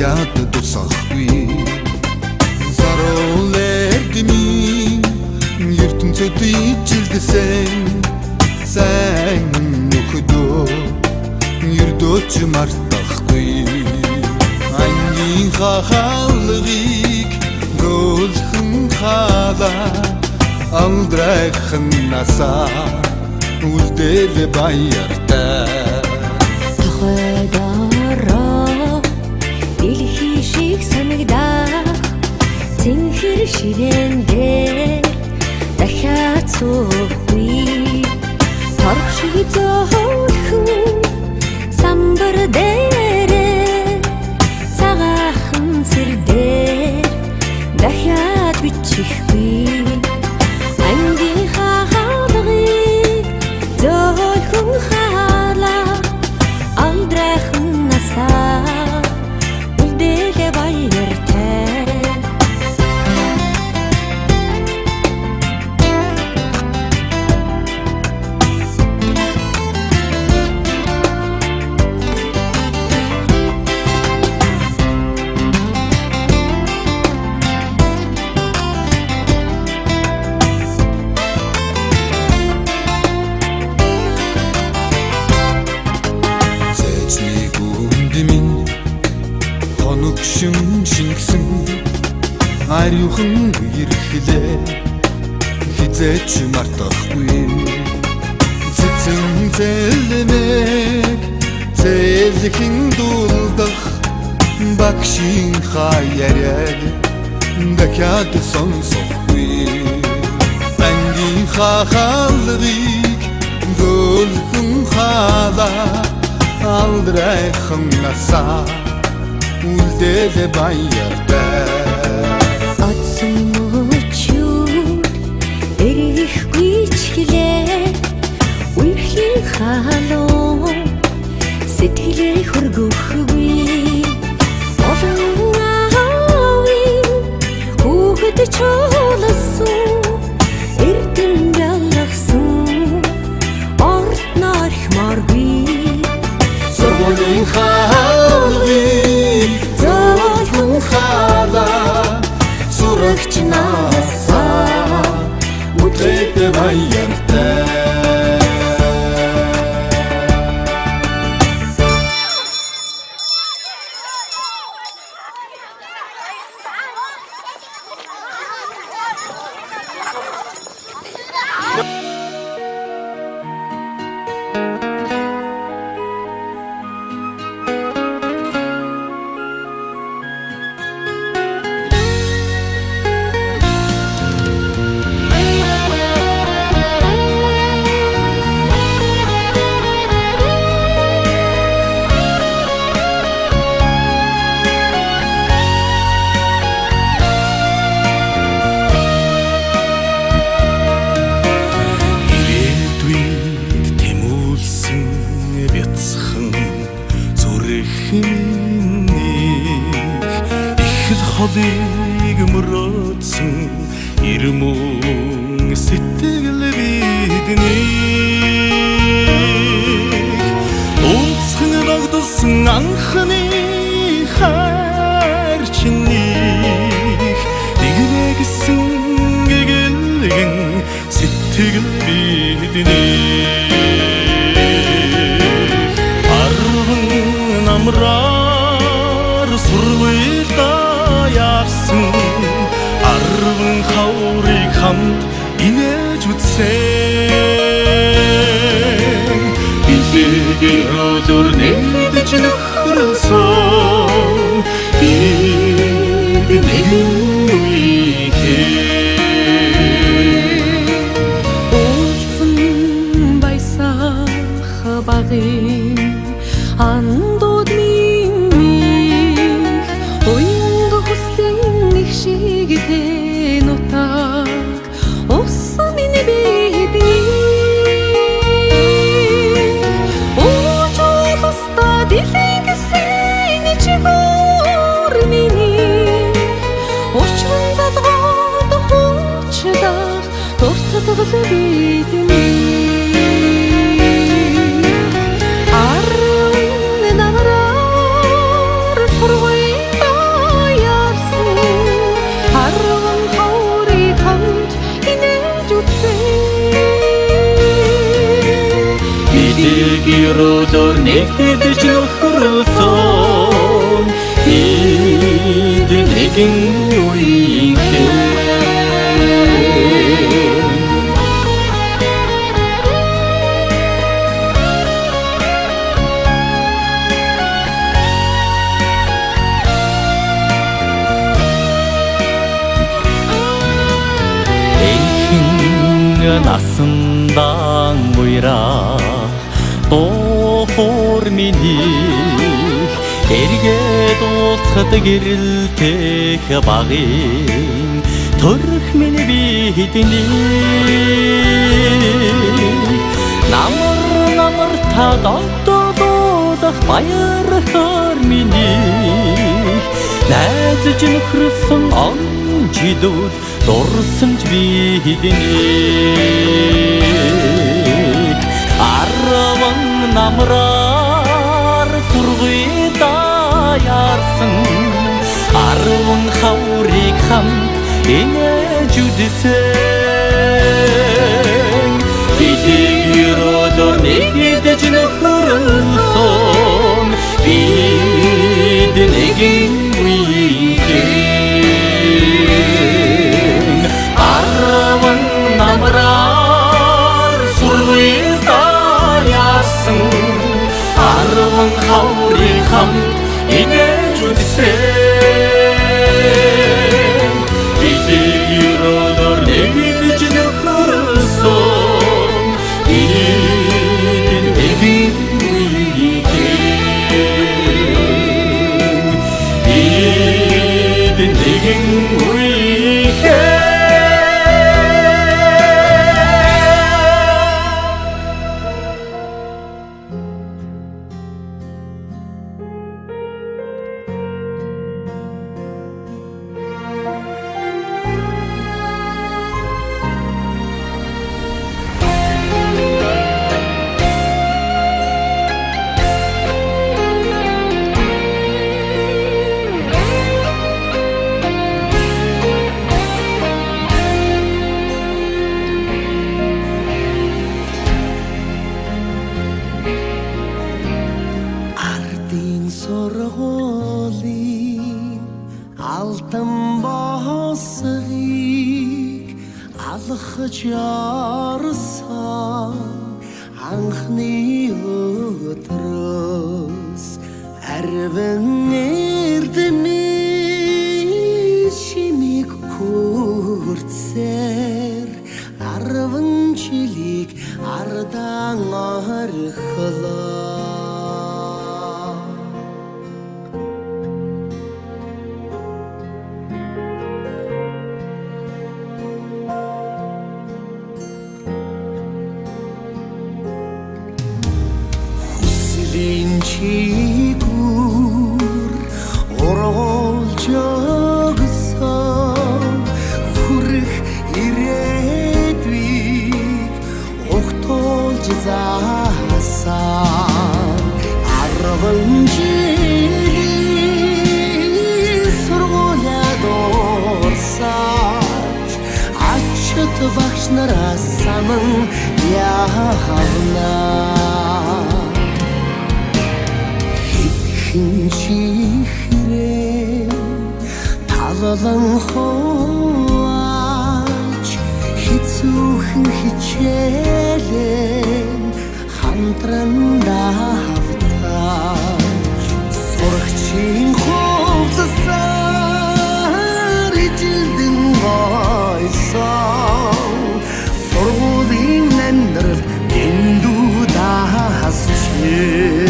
дахиад дусахгүй зарол эрдэмий ертөнцөд ижилдсэн сайн нөхөдөө ердөөч мартахгүй ангийн хаалгыг гөлхөн халаа амдрайхан насаа үлдэл баяртай хойдороо дэлхий шиг санагдаа цэнхэр ширээн дээр дахиад суухгүй торх шиг зөөлхөн самбар дээрээ цагаахан сэр дээр дахиад бичихгүй ангийн хаалгыг зөөлхөн халаа амдрайхан насаа үлдээлээ баяртай Хоногшин шингсэн ариухан ирэхлээ хизээч мартахгүй цэцэн зэлмэг зэлхэн дулдах багшийн хаяарай дахиад сонсохгүй ангийн хаалгыг гөлхөн халаа алдрайхан насаа үлдэл баяртай одсон мөчүүд эрэхгүй ч гэлээ үерхийн халуун сэтгэлээ хөргөхгүй олон аавын хүүхэд чуулсан эрдэм ялгсан орт нархмаргүй сургуулийн хаалгыг зөөлхөн халаа сурагч насаа үлдээд баяртай холыг мөрөөдсөн ирмөн сэтгэл бидний унцхан нагдсан анхны хайр чиний нэгнэгсэн гэгэлгэн сэтгэл бидний арван намраар сургуультай яарсан арван хаврыг хамт инээж үзсэн билегээр өдөр нэгдэж нөхрөлсөн бид нэгэн үеийн уулзсан баясах багын андууд минь уянг хүслийн их шигтэй нутаг усан миний бидний ууж ууста дэлгэсэн өрөөлөөр нэгдэж нөхрөлсөн нэгэн үеийн насандан буйрах дохор миний эргээд уулзахад гэрэлтэх багын төрөх миний би хэдний намар та дододох баярхаар миний найзж нөхрсөн он жидүүд дурсамж би хэдний арван намраар сургуйда яарсан арван хаврыг хамт инээж үдсэн бидийг өрөөлөөр нэгдэж нөхрөлсөн бид нэгэн үеийн арван намраар сургуйда яасан арван хаврыг хамт инээж үдсэн бидийг өрөөлөөр нэгдэж нөхрөлсөн бид нэгэн үеийн бид нэгэн үеийн алтан босгийг алхаж ярсан анхны өдрөөс арван эрдэмий чимиг хүрцээр арван жилиг ардан орхолоо чигүр оролж өгсөн хүрэх ирээдүйг огтолж заасан арван жилийн сургуулиад орсаж ачт багш нараас саман явнаа чихрэм талан хооч хэцүүхэн хичээлэн хамтран давтаж сурагчийн хувцасаар ижилдэн гойсон сургуулийн амьдрал дэндүү даасчээ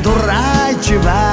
дураач ба